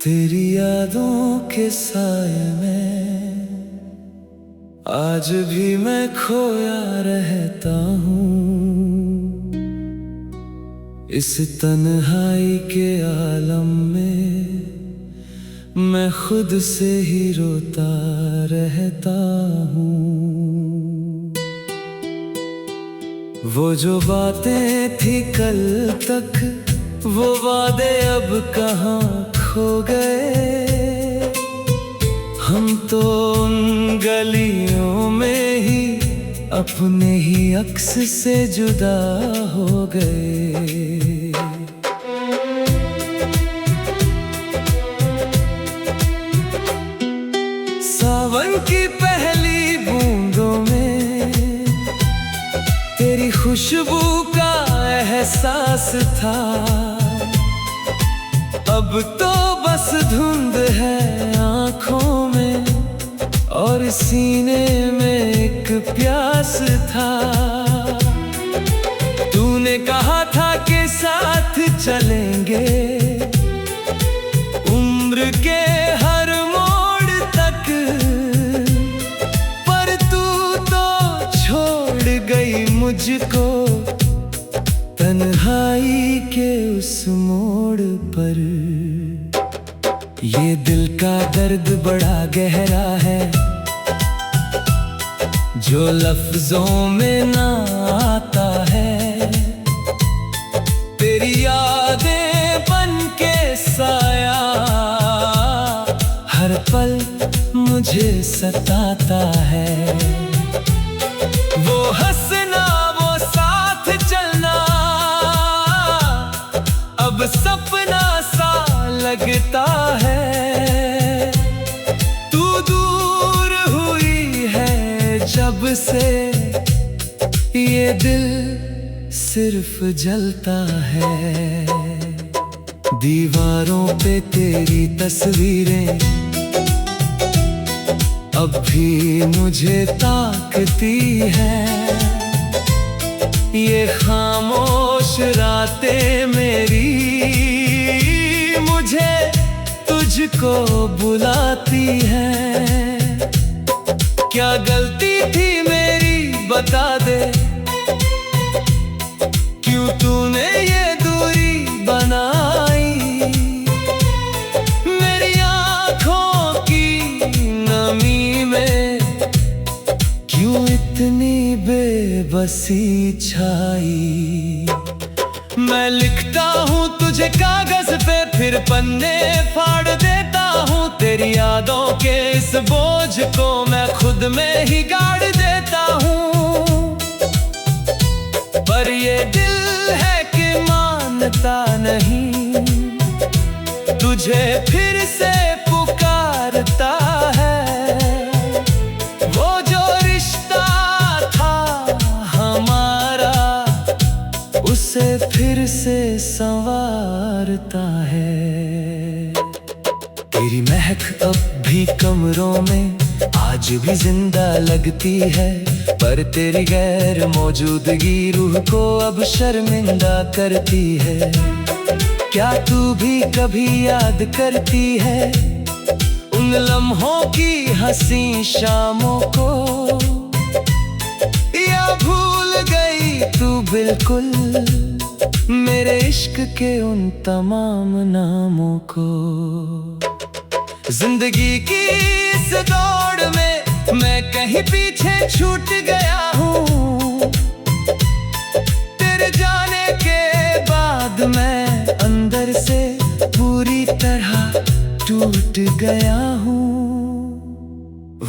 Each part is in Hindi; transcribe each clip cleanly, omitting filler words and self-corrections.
तेरी यादों के साए में आज भी मैं खोया रहता हूँ। इस तन्हाई के आलम में मैं खुद से ही रोता रहता हूँ। वो जो बातें थी कल तक वो वादे अब कहाँ खो गए। हम तो उन गलियों में ही अपने ही अक्स से जुदा हो गए। सावन की पहली बूंदों में तेरी खुशबू का एहसास था। अब तो बस धुंध है आँखों में और सीने में एक प्यास था। तूने कहा था कि साथ चलेंगे उम्र के हर मोड़ तक, पर तू तो छोड़ गई मुझको तन्हाई के उस मोड़ पर। ये दिल का दर्द बड़ा गहरा है जो लफ्जों में ना आता है। तेरी यादें बन के साया हर पल मुझे सताता है। वो हंसना वो साथ चलना अब सपना सा लगता है। तू दूर हुई है जब से ये दिल सिर्फ जलता है। दीवारों पे तेरी तस्वीरें अब भी मुझे ताकती है। ये खामोश रातें मेरी मुझे तुझको बुलाती हैं। क्या गलती थी मेरी बता दे, क्यों तूने ये दूरी बनाई। मेरी आँखों की नमी में क्यों इतनी बेबसी छाई। मैं लिखता हूँ तुझे कागज पे फिर पन्ने फाड़ देता हूँ। तेरी यादों के इस बोझ को मैं खुद में ही गाड़ देता हूँ। पर ये दिल है कि मानता नहीं, तुझे फिर से पुकारता है। वो जो रिश्ता था हमारा उसे फिर से संवारता है। तेरी महक अब भी कमरों में आज भी जिंदा लगती है, पर तेरी गैर मौजूदगी रूह को अब शर्मिंदा करती है। क्या तू भी कभी याद करती है उन लम्हों की हंसी शामों को, या भूल गई तू बिल्कुल मेरे इश्क के उन तमाम नामों को। जिंदगी की इस दौड़ में मैं कहीं पीछे छूट गया हूँ। तेरे जाने के बाद मैं अंदर से पूरी तरह टूट गया हूँ।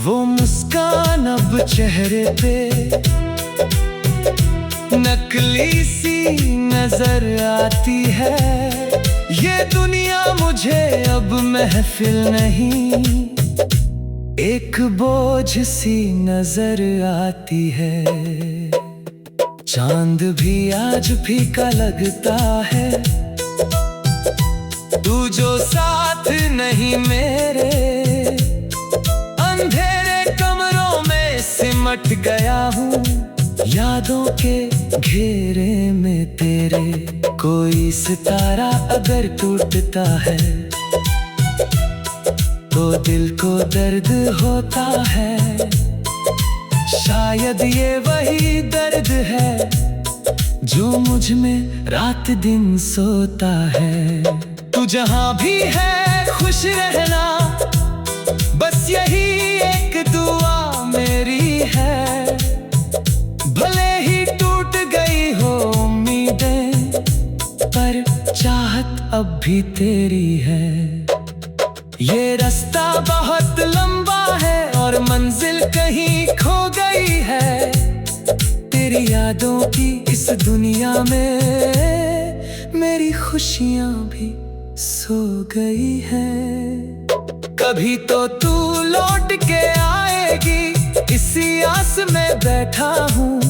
वो मुस्कान अब चेहरे पे नकली सी नजर आती है। ये दुनिया मुझे अब महफिल नहीं एक बोझ सी नजर आती है। चांद भी आज फीका लगता है, तू जो साथ नहीं मेरे। अंधेरे कमरों में सिमट गया हूँ यादों के घेरे में तेरे। कोई सितारा अगर टूटता है तो दिल को दर्द होता है। शायद ये वही दर्द है जो मुझ में रात दिन सोता है। तू जहां भी है खुश रहना, बस यही एक दुआ मेरी है। भले ही टूट गई हो उम्मीदें, पर चाहत अब भी तेरी है। ये रास्ता बहुत लंबा है और मंजिल कहीं खो गई है। तेरी यादों की इस दुनिया में मेरी खुशियां भी सो गई है। कभी तो तू लौट के आएगी, इसी आस में बैठा हूँ।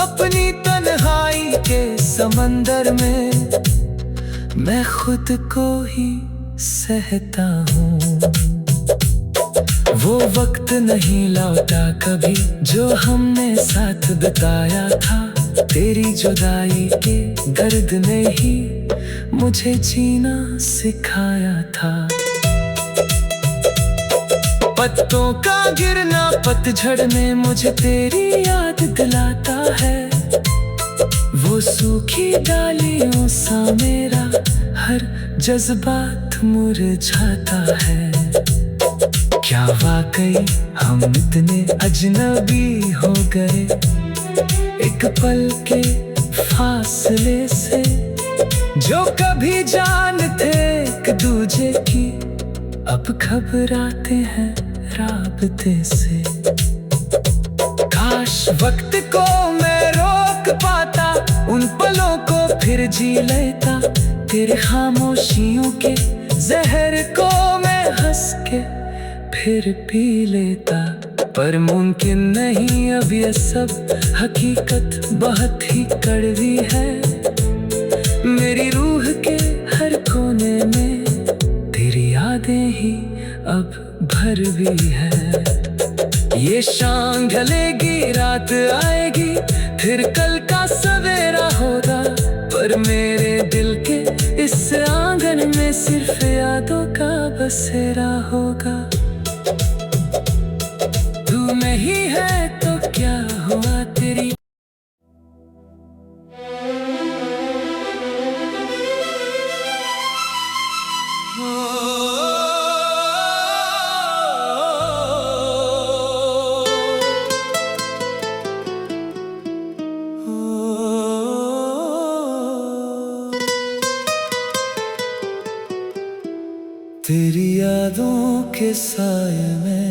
अपनी तन्हाई के समंदर में मैं खुद को ही सहता हूँ। वो वक्त नहीं लौटा कभी जो हमने साथ बिताया था। तेरी जुदाई के दर्द ने ही मुझे जीना सिखाया था। पत्तों का गिरना पतझड़ में मुझे तेरी याद दिलाता है। वो सूखी डालियों सा मेरा हर जज्बात मुरझाता है। क्या वाकई हम इतने अजनबी हो गए एक पल के फासले से, जो कभी जानते एक दूजे की अब घबराते हैं राबते से। काश वक्त को मैं रोक पाता, उन पलों को फिर जी लेता। तेरे खामोशियों के जहर को मैं हंस के फिर पी लेता। पर मुमकिन नहीं अब ये सब, हकीकत बहुत ही कड़वी है। मेरी रूह के हर कोने में तेरी यादें ही अब भरवी है। ये शाम ढलेगी रात आएगी, फिर कल का सवेरा होगा। पर मेरे दिल के इस आंगन में सिर्फ यादों का बसेरा होगा। तू नहीं है तो क्या हुआ तेरी। तेरी यादों के साए में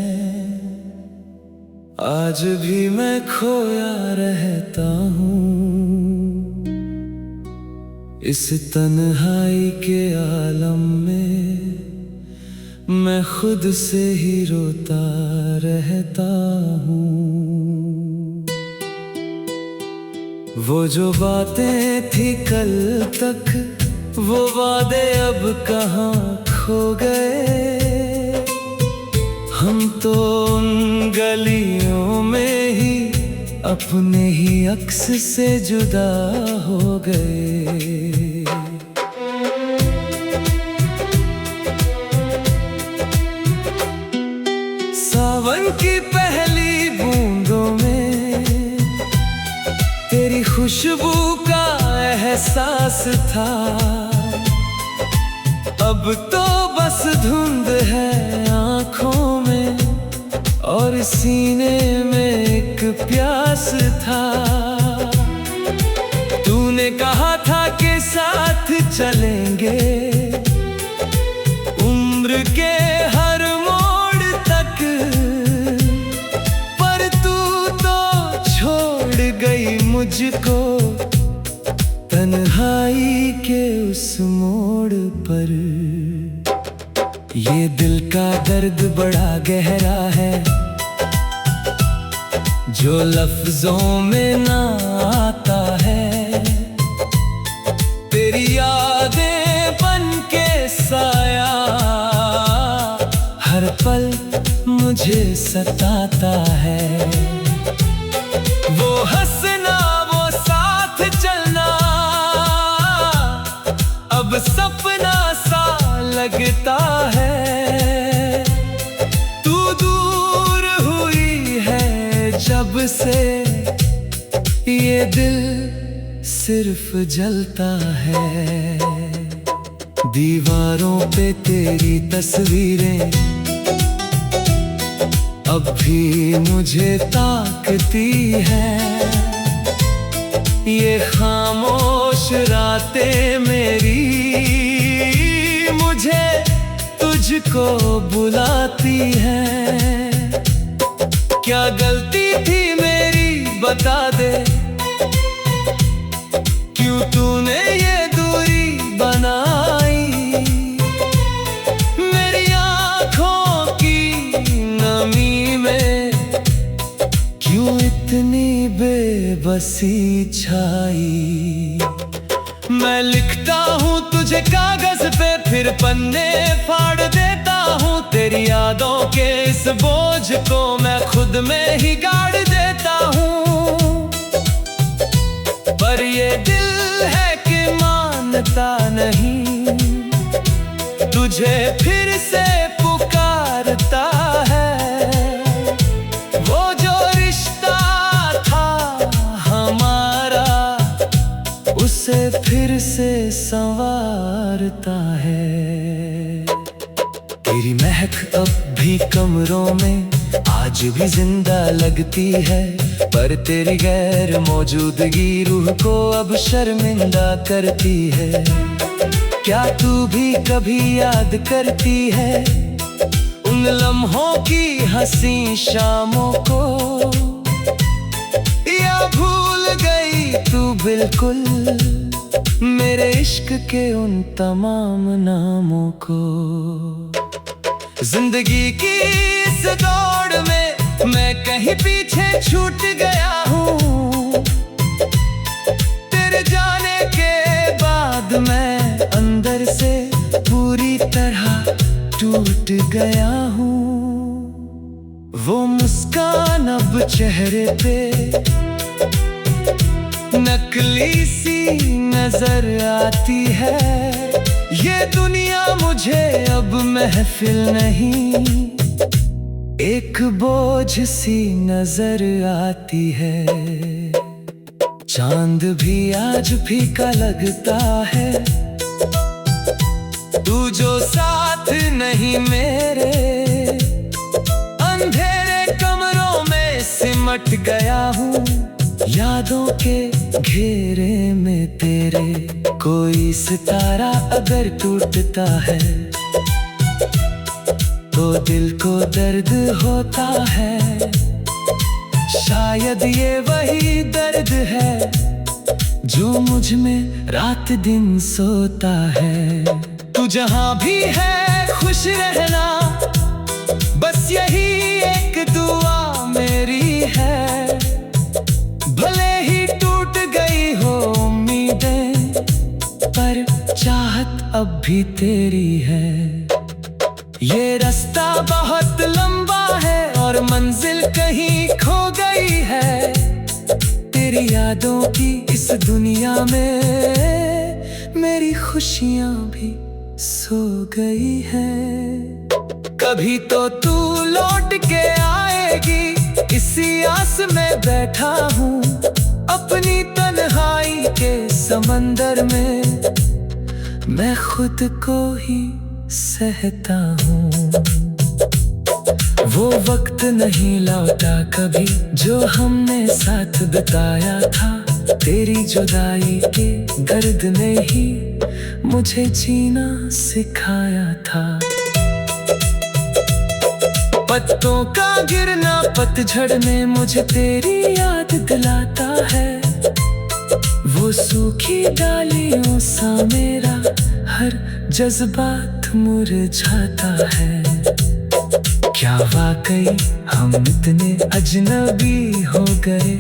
आज भी मैं खोया रहता हूँ। इस तन्हाई के आलम में मैं खुद से ही रोता रहता हूँ। वो जो बातें थी कल तक, वो वादे अब कहाँ खो गए। हम तो उन गलियों में ही अपने ही अक्स से जुदा हो गए। सावन की पहली बूंदों में तेरी खुशबू का एहसास था। अब तो बस धुंध है आँखों में और सीने में एक प्यास था। तूने कहा था कि साथ चलेंगे उम्र के हर मोड़ तक, पर तू तो छोड़ गई मुझको तन्हाई के उस मोड़ पर। ये दिल का दर्द बड़ा गहरा है जो लफ्जों में ना आता है। तेरी यादें बन के साया हर पल मुझे सताता है। वो हंसना वो साथ चलना अब सपना सा लगता है। से ये दिल सिर्फ जलता है। दीवारों पे तेरी तस्वीरें अब भी मुझे ताकती है। ये खामोश रातें मेरी मुझे तुझको बुलाती है। क्या गलती थी मेरी बता दे, क्यों तूने ये दूरी बनाई। मेरी आँखों की नमी में क्यों इतनी बेबसी छाई। मैं लिखता हूँ तुझे कागज पे, फिर पन्ने फाड़ देता हूँ। तेरी यादों के इस बोझ को मैं खुद में ही गाड़ देता हूँ। पर ये दिल है कि मानता नहीं, तुझे फिर से पुकारता है। वो जो रिश्ता था हमारा, उसे फिर से संवारता है। तेरी महक अब भी कमरों में आज भी जिंदा लगती है, पर तेरी गैर मौजूदगी रूह को अब शर्मिंदा करती है। क्या तू भी कभी याद करती है उन लम्हों की हंसी शामों को, या भूल गई तू बिल्कुल मेरे इश्क के उन तमाम नामों को। जिंदगी की इस दौड़ में मैं कहीं पीछे छूट गया हूँ। तेरे जाने के बाद मैं अंदर से पूरी तरह टूट गया हूँ। वो मुस्कान अब चेहरे पे नकली सी नजर आती है। ये दुनिया मुझे अब महफिल नहीं, एक बोझ सी नजर आती है। चांद भी आज फीका लगता है, तू जो साथ नहीं मेरे। अंधेरे कमरों में सिमट गया हूँ, यादों के घेरे में तेरे। कोई सितारा अगर टूटता है तो दिल को दर्द होता है। शायद ये वही दर्द है जो मुझ में रात दिन सोता है। तू जहां भी है खुश रहना, बस यही एक दुआ मेरी है। भले ही टूट गई हो उम्मीदें, पर चाहत अब भी तेरी है। ये रास्ता बहुत लंबा है और मंजिल कहीं खो गई है। तेरी यादों की इस दुनिया में मेरी खुशियां भी सो गई है। कभी तो तू लौट के आएगी, इसी आस में बैठा हूँ। अपनी तन्हाई के समंदर में मैं खुद को ही सहता हूँ। वो वक्त नहीं लौटा कभी जो हमने साथ बिताया था। तेरी जुदाई के दर्द ने ही मुझे जीना सिखाया था। पत्तों का गिरना पतझड़ में मुझे तेरी याद दिलाता है। वो सूखी डालियों सा मेरा हर जज्बात मुरझाता है। क्या वाकई हम इतने अजनबी हो गए